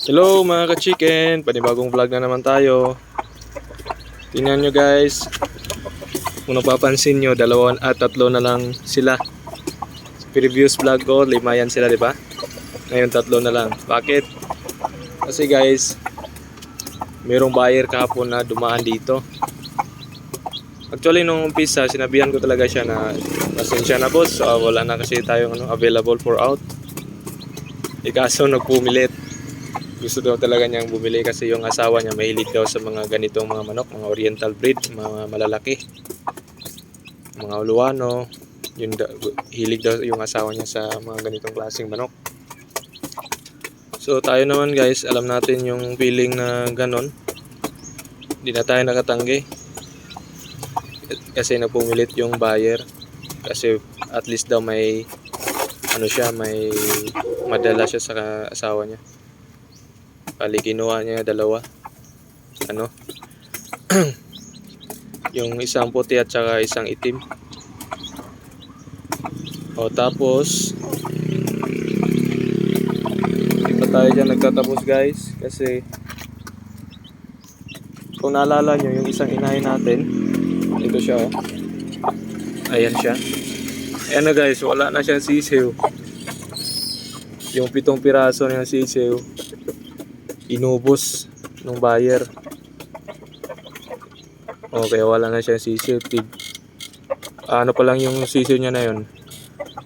Hello mga ka-chicken, panibagong vlog na naman tayo. Tingnan nyo guys, kung napapansin nyo, tatlo na lang sila. Previous vlog ko, 5 yan sila, di ba? Ngayon tatlo na lang. Bakit? Kasi guys, mayroong buyer kahapon na dumaan dito. Actually nung umpisa, sinabihan ko talaga siya na pasensya na boss, wala na kasi tayong available for out. Kaso nagpumilit. Gusto daw talaga niyang bumili kasi yung asawa niya mahilig daw sa mga ganitong mga manok, mga oriental breed, mga malalaki, mga Uluwano. Hilig daw yung asawa niya sa mga ganitong klaseng manok. So tayo naman guys, alam natin yung feeling na ganon. Hindi na tayo nakatanggi kasi napumilit yung buyer, kasi at least daw may may madala siya sa asawa niya. Bali kinuha niya dalawa, yung isang puti at saka isang itim. Tapos hindi pa tayo dyan nagtatapos guys, kasi kung naalala nyo yung isang inahin natin, ito siya ayan siya. Ayan na guys, wala na siyang sisiw. Yung 7 piraso ng sisiw inubos ng buyer. Okay, wala na siyang sisiw. Ano pa lang yung sisiw niya na yun,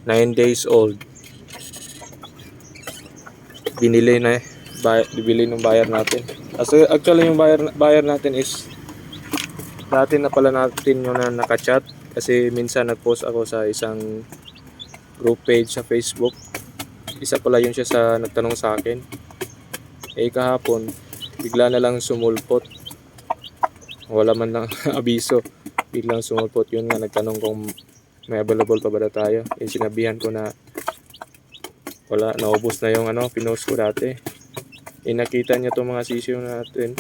9 days old. Bibili ng buyer natin. Kasi actually yung buyer natin is dati na pala natin yung nakachat, kasi minsan nagpost ako sa isang group page sa Facebook. Isa pala yun siya sa nagtanong sa akin. Kahapon bigla na lang sumulpot, wala man lang abiso, biglang sumulpot. Yun nga, nagtanong kung may available pa ba na tayo. Sinabihan ko na wala, naubos na yung pinost ko dati. Nakita niya itong mga sisiyo natin.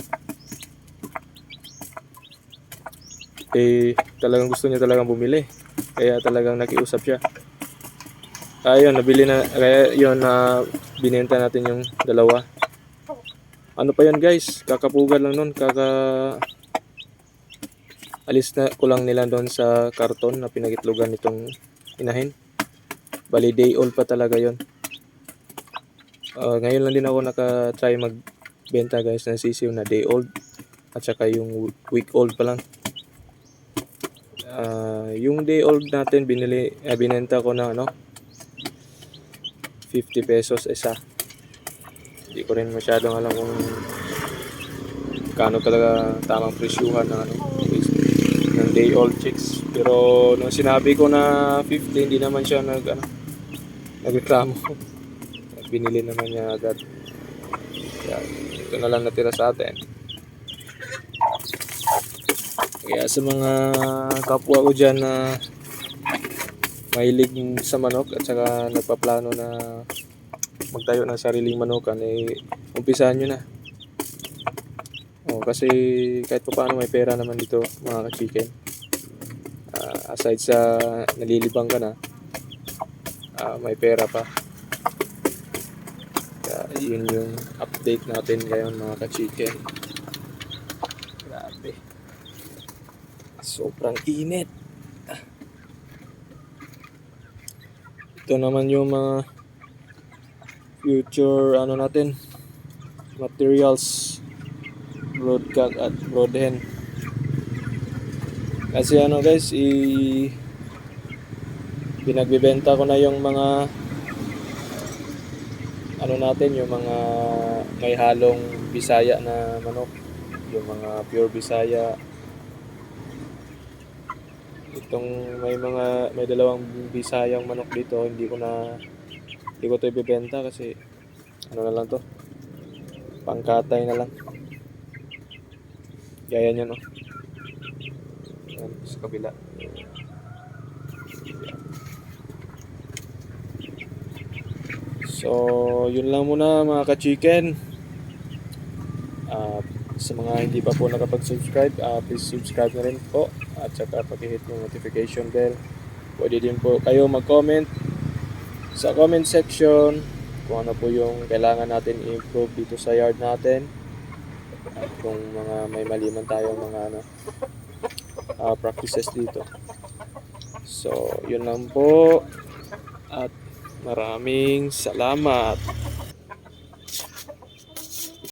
Talagang gusto niya talagang bumili, kaya talagang nakiusap siya. Ayun, nabili na, kaya yun na binenta natin yung dalawa. Ano pa yan guys, kakapugan lang nun, alis na ko lang nila doon sa karton na pinagitlogan nitong inahin. Bali day old pa talaga yon. Ngayon lang din ako naka-try magbenta guys ng sisiw na day old, at saka yung week old pa lang. Yung day old natin binenta ko na 50 pesos isa. Hindi ko rin masyadong alam kung kano talaga tamang presyuhan ng day old chicks. Pero nung sinabi ko na 50, hindi naman siya nagreklamo. Binili naman niya agad. Kaya ito na lang natira sa atin. Kaya sa mga kapwa ko dyan na mahilig sa manok at saka nagpaplano na magtayo ng sariling manukan, umpisahan nyo na. Kasi kahit pa paano may pera naman dito mga ka-chicken. Aside sa nalilibang ka na, may pera pa. Kaya yun yung update natin ngayon mga ka-chicken. Grabe, sobrang init. Ito naman yung mga future natin, materials, broadcock at broadhen. Kasi guys, pinagbibenta ko na yung mga natin, yung mga may halong Bisaya na manok, yung mga pure Bisaya. Itong may dalawang Bisayang manok dito, hindi ko to ibebenta kasi na lang to, pangkatay na lang. Gaya nyo yan, sa kabila. So yun lang muna mga ka-chicken. Sa mga hindi pa po nakapag-subscribe, please subscribe na rin po, at saka pag-hit yung notification bell. Pwede din po kayo mag-comment sa comment section kung ano po yung kailangan natin i-improve dito sa yard natin. At kung mga may mali man tayong mga practices dito. So, yun lang po. At maraming salamat.